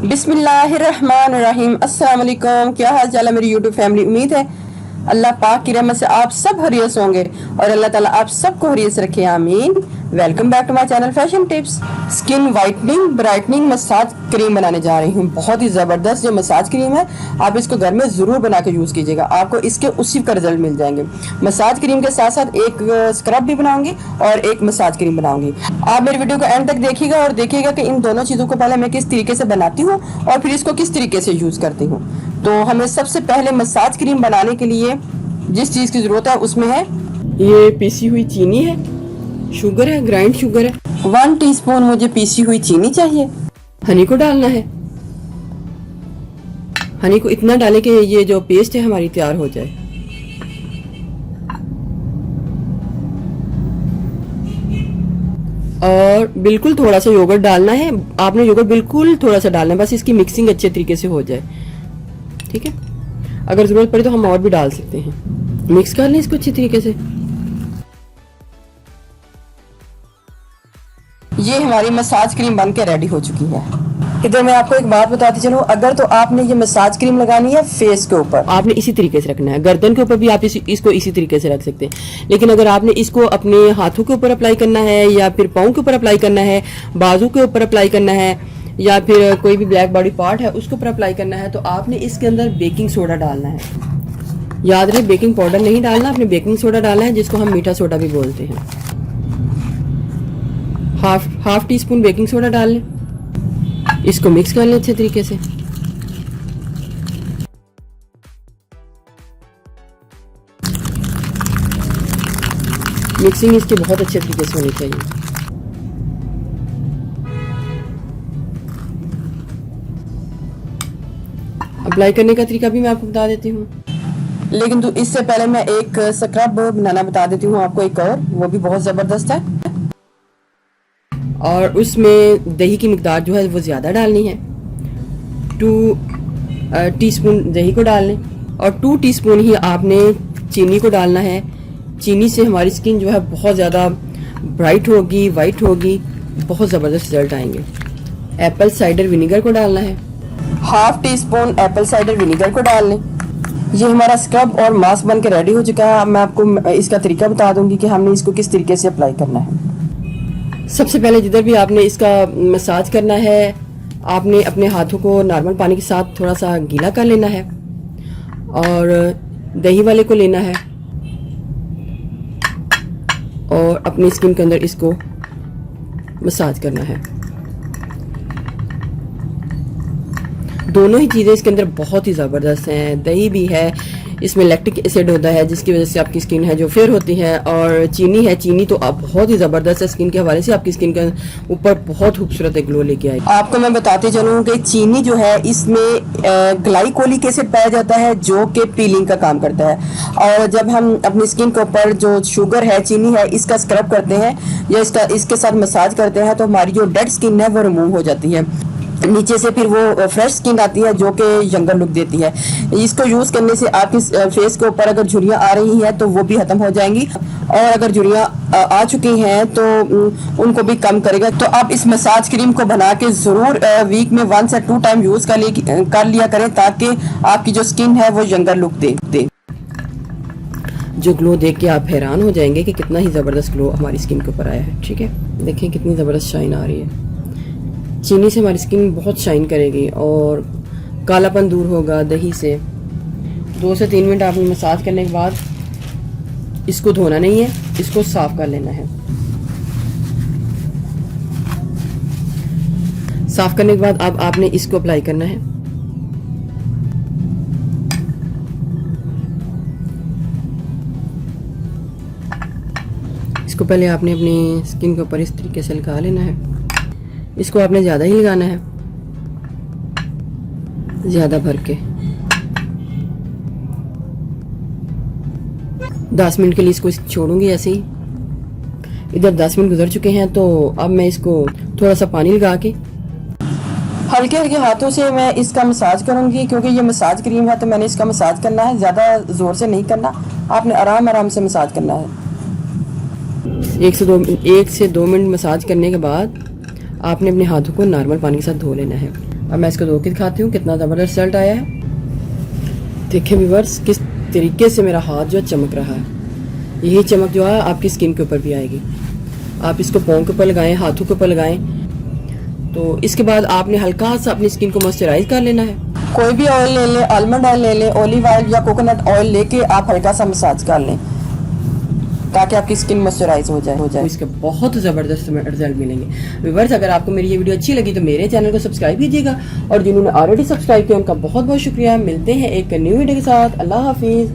बिस्मिल्लाहिर्रहमानिर्रहीम। अस्सलाम वालेकुम। क्या हाल चाल है मेरी यूट्यूब फैमिली। उम्मीद है अल्लाह पाक की रहमत से आप सब हरीस होंगे और अल्लाह ताला आप सबको हरीस रखे, आमीन। Welcome back to my channel fashion tips. Skin whitening brightening massage cream बनाने जा रही हूँ। बहुत ही ज़बरदस्त जो मसाज क्रीम है, आप इसको घर में ज़रूर बना के यूज़ कीजिएगा, आपको इसके उसी का रिजल्ट मिल जाएंगे। मसाज क्रीम के साथ साथ एक स्क्रब भी बनाऊंगी और एक मसाज क्रीम बनाऊंगी। आप मेरी वीडियो को एंड तक देखिएगा और देखिएगा कि इन दोनों चीज़ों को पहले मैं किस तरीके से बनाती हूँ और फिर इसको किस तरीके से यूज़ करती हूँ। तो हमें सबसे पहले मसाज क्रीम बनाने के लिए जिस चीज़ की ज़रूरत है उसमें है ये पीसी हुई चीनी है, शुगर है, ग्राइंड शुगर है। 1 टीस्पून मुझे पीसी हुई चीनी चाहिए। हनी को डालना है। हनी को इतना डालें कि ये जो पेस्ट है हमारी तैयार हो जाए। और बिल्कुल थोड़ा सा योगर्ट डालना है। आपने योगर्ट बिल्कुल थोड़ा सा डालना है, बस इसकी मिक्सिंग अच्छे तरीके से हो जाए। ठीक है, अगर जरूरत पड़े तो हम और भी डाल सकते हैं। मिक्स कर लें इसको अच्छी तरीके से। ये हमारी मसाज क्रीम बनके रेडी हो चुकी है। इधर मैं आपको एक बात बताती चलूं, अगर तो आपने ये मसाज क्रीम लगानी है फेस के ऊपर, आपने इसी तरीके से रखना है। गर्दन के ऊपर भी आप इसको इसी तरीके से रख सकते हैं, लेकिन अगर आपने इसको अपने हाथों के ऊपर अप्लाई करना है या फिर पाँव के ऊपर अप्लाई करना है, बाजू के ऊपर अप्लाई करना है या फिर कोई भी ब्लैक बॉडी पार्ट है उसके ऊपर अप्लाई करना है, तो आपने इसके अंदर बेकिंग सोडा डालना है। याद रहे, बेकिंग पाउडर नहीं डालना, आपने बेकिंग सोडा डालना है, जिसको हम मीठा सोडा भी बोलते हैं। Half tea spoon baking soda डाल लें। इसको मिक्स कर लें अच्छे तरीके से। मिक्सिंग इसकी बहुत अच्छे तरीके से होनी चाहिए। अप्लाई करने का तरीका भी मैं आपको बता देती हूँ, लेकिन तो इससे पहले मैं एक स्क्रब बनाना बता देती हूँ आपको, एक और, वो भी बहुत ज़बरदस्त है। और उसमें दही की मिकदार जो है वो ज़्यादा डालनी है। 2 टीस्पून दही को डाल लें और 2 टीस्पून ही आपने चीनी को डालना है। चीनी से हमारी स्किन जो है बहुत ज़्यादा ब्राइट होगी, वाइट होगी, बहुत ज़बरदस्त रिजल्ट आएंगे। एप्पल साइडर विनीगर को डालना है। Half tea spoon Apple cider vinegar को डाल लें। ये हमारा स्क्रब और मास्क बन के रेडी हो चुका है। अब मैं आपको इसका तरीका बता दूंगी कि हमने इसको किस तरीके से अप्लाई करना है। सबसे पहले जिधर भी आपने इसका मसाज करना है, आपने अपने हाथों को नॉर्मल पानी के साथ थोड़ा सा गीला कर लेना है और दही वाले को लेना है और अपनी स्किन के अंदर इसको मसाज करना है। दोनों ही चीज़ें इसके अंदर बहुत ही ज़बरदस्त हैं। दही भी है, इसमें लैक्टिक एसिड होता है जिसकी वजह से आपकी स्किन है जो फेयर होती है, और चीनी है। चीनी तो आप बहुत ही ज़बरदस्त है, स्किन के हवाले से आपकी स्किन के ऊपर बहुत खूबसूरत ग्लो लेके आएगी। आपको मैं बताते चलूँ कि चीनी जो है इसमें ग्लाइकोलिक एसिड पाया जाता है जो कि पीलिंग का काम करता है। और जब हम अपनी स्किन के ऊपर जो शुगर है, चीनी है, इसका स्क्रब करते हैं या इसके साथ मसाज करते हैं तो हमारी जो डेड स्किन है वो रिमूव हो जाती है नीचे से, फिर वो फ्रेश स्किन आती है जो कि यंगर लुक देती है। इसको यूज़ करने से आपकी फेस के ऊपर अगर झुर्रियाँ आ रही हैं तो वो भी ख़त्म हो जाएंगी, और अगर झुर्रियाँ आ चुकी हैं तो उनको भी कम करेगा। तो आप इस मसाज क्रीम को बना के ज़रूर वीक में 1 से 2 टाइम यूज़ कर लिया करें, ताकि आपकी जो स्किन है वो यंगर लुक दे। जो ग्लो देख के आप हैरान हो जाएंगे कि कितना ही ज़बरदस्त ग्लो हमारी स्किन के ऊपर आया है। ठीक है, देखें कितनी ज़बरदस्त शाइन आ रही है। चीनी से हमारी स्किन बहुत शाइन करेगी और कालापन दूर होगा। दही से 2 से 3 मिनट आपने मसाज करने के बाद इसको धोना नहीं है, इसको साफ कर लेना है। साफ करने के बाद अब आपने इसको अप्लाई करना है। इसको पहले आपने अपनी स्किन के ऊपर इस तरीके से लगा लेना है। इसको आपने ज़्यादा ही लगाना है, ज़्यादा भर के। 10 मिनट के लिए इसको छोड़ूंगी ऐसे ही। इधर 10 मिनट गुजर चुके हैं, तो अब मैं इसको थोड़ा सा पानी लगा के हल्के हल्के हाथों से मैं इसका मसाज करूंगी, क्योंकि ये मसाज क्रीम है तो मैंने इसका मसाज करना है, ज़्यादा ज़ोर से नहीं करना, आपने आराम आराम से मसाज करना है। 1 से 2 मिनट मसाज करने के बाद आपने अपने हाथों को नॉर्मल पानी के साथ धो लेना है। अब मैं इसको धो के दिखाती हूँ कितना ज़बरदस्त रिजल्ट आया है। देखिए व्यूअर्स किस तरीके से मेरा हाथ जो है चमक रहा है। यही चमक जो है आपकी स्किन के ऊपर भी आएगी। आप इसको पाँव के ऊपर लगाएं, हाथों के ऊपर लगाएं। तो इसके बाद आपने हल्का सा अपनी स्किन को मॉइस्चराइज कर लेना है। कोई भी ऑयल ले लें, आलमंड ऑयल ले लें, ऑलिव ऑयल या कोकोनट ऑयल लेके आप हल्का सा मसाज कर लें ताकि आपकी स्किन मॉइस्चराइज हो जाए। तो इसके बहुत ज़बरदस्त रिजल्ट मिलेंगे। व्यूअर्स अगर आपको मेरी ये वीडियो अच्छी लगी तो मेरे चैनल को सब्सक्राइब कीजिएगा, और जिन्होंने ऑलरेडी सब्सक्राइब किया उनका बहुत बहुत शुक्रिया। मिलते हैं एक न्यू वीडियो के साथ। अल्लाह हाफिज़।